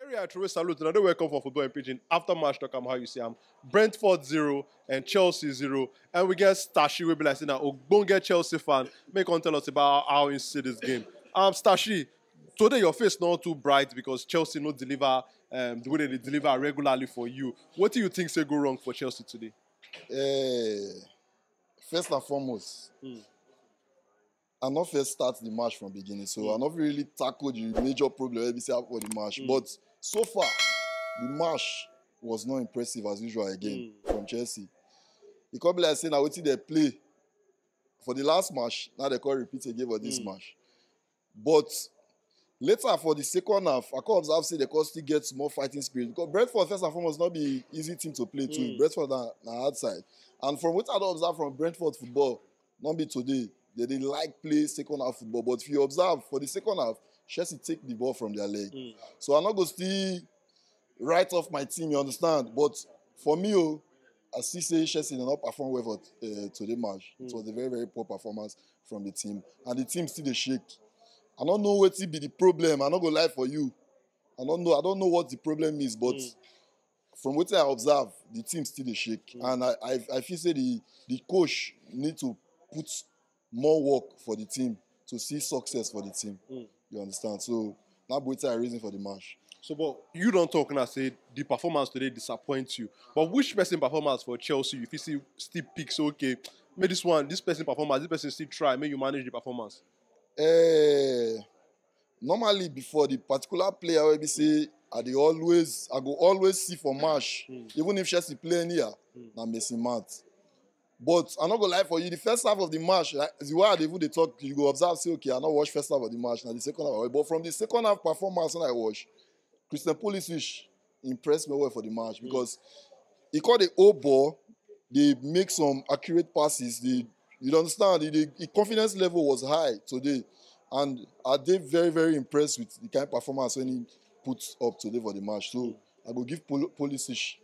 Area True salute. Another welcome for Football and Pidgin. After match talk, how you see Brentford 0 and Chelsea 0. And we get Stashi, we be like saying that Ogbonge Chelsea fan. Make on tell us about how you see this game. Stashi, today your face not too bright because Chelsea not deliver the way they deliver regularly for you. What do you think say go wrong for Chelsea today? First and foremost, I not first start the match from beginning, so I not really tackle the major problem every say for the match. But so far, the match was not impressive as usual again from Chelsea. It could be like saying, I waited they play for the last match, now they can't repeat again for this match. But later for the second half, I can observe say they can still get more fighting spirit. Because Brentford, first and foremost, not be easy team to play too. Brentford are hard side. And from what I observe from Brentford football, not be today, they like play second half football. But if you observe, for the second half, Chelsea take the ball from their leg. So I'm not going to still write off my team, you understand? But for me, I still say Chelsea did not perform well for today's match. It was a very, very poor performance from the team. And the team still they shake. I don't know what will be the problem. I'm not going to lie for you. I don't know what the problem is, but from what I observe, the team still they shake. And I feel say the coach need to put more work for the team to see success for the team. You understand? So that's what I reason for the match. So, but you don't talk and say the performance today disappoints you. But which person performance for Chelsea, if you see still picks, okay, maybe this person performance, this person still try, maybe you manage the performance? Normally before the particular player will be say I go always see for match, even if Chelsea playing here, na missing Mount. But I'm not gonna lie for you, the first half of the match, the way they talk, you go observe, say, okay, I not watch first half of the match, now the second half. But from the second half performance when I watch, Christian Pulisic impressed me well for the match because he caught the old ball, they make some accurate passes, you understand, the confidence level was high today. And I did very, very impressed with the kind of performance when he puts up today for the match. So I will give Pulisic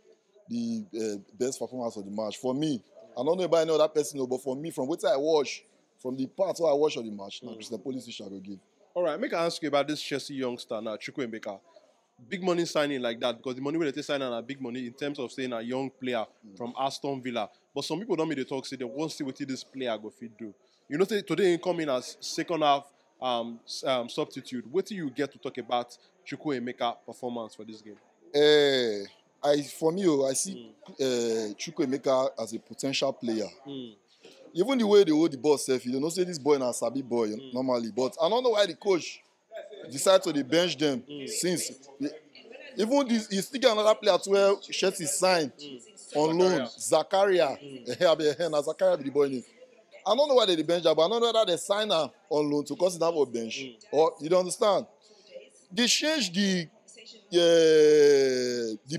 the best performance of the match. For me, I don't know about any other person, but for me, from what I watch, from the part where I watch of the match, now Christian Pulisic I will give. All right, make I ask you about this Chelsea youngster now, Chukwuemeka. Big money signing like that because the money when they sign are big money in terms of saying a young player from Aston Villa. But some people don't make the talk say they won't see what this player go fit do. You know, today he come in as second half substitute. What do you get to talk about Chukwuemeka performance for this game? For me, I see Chukwuemeka as a potential player. Even the way they hold the ball, you don't say this boy is a sabi boy normally. But I don't know why the coach decided to bench them since. Even this, he still got another player to where Chelsea signed on loan, Zakaria. Zakaria be the boy name. I don't know why they bench that, but I don't know whether they sign her on loan to consider for bench. Or you don't understand? They change the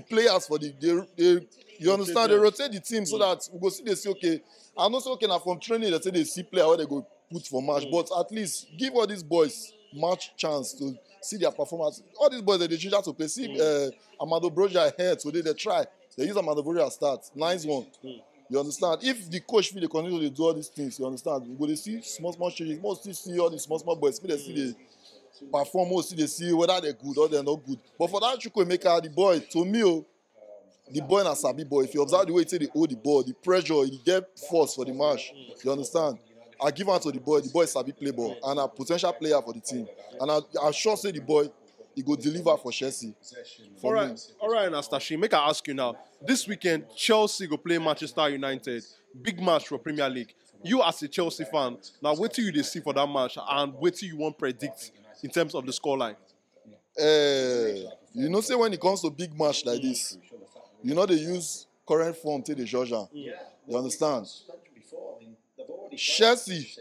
players for you understand? They rotate the team so that we go see they say okay. I know say okay now from training they say they see player where they go put for match, but at least give all these boys match chance to see their performance. All these boys they change out to play. See Amado Broja here today they try. They use Amado Broja start. Nice one. You understand? If the coach feel they continue to do all these things, you understand? We go to see small changes. Most still see all these small boys. They see they perform. Most they see whether they're good or they're not good. But for that Chukwuemeka, the boy, to me, the boy na sabi boy. If you observe the way they hold the ball, the pressure, he get force for the match. You understand? I give out to the boy sabi play ball and a potential player for the team. And I sure say the boy, he go deliver for Chelsea. All right, Nastashi, make I ask you now. This weekend, Chelsea go play Manchester United. Big match for Premier League. You as a Chelsea fan, now wait till you see for that match and wait till you won't predict in terms of the scoreline. You know, say when it comes to big match like this, you know they use current form till the Georgia. You understand? Chelsea,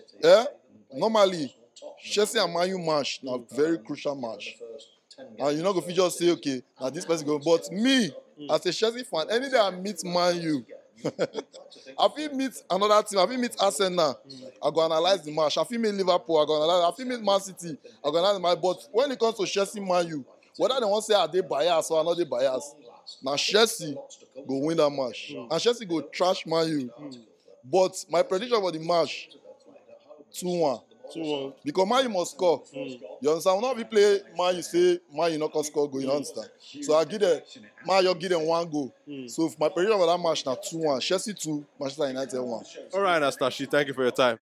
normally, Chelsea and Man U match, now very crucial match. And you're not going to just say, okay, now this person go. But me, as a Chelsea fan, any day I meet Man U, I feel meet another team, I feel meet Arsenal, I go analyze the match. I feel meet Liverpool, I go analyze. I feel meet Man City, I go analyze the match. But when it comes to Chelsea, Man U, whether they want to say are they biased or are not they biased, now Chelsea go win that match. And Chelsea go trash Man U. But my prediction for the match, 2-1. 2-1. Because Man U must score. You understand? When we play Man U say Man U not can score goal, you understand? So I give them Man U give them 1 goal. So if my prediction for that match now 2-1, Chelsea 2, Manchester United 1. All right, Nastashi, thank you for your time.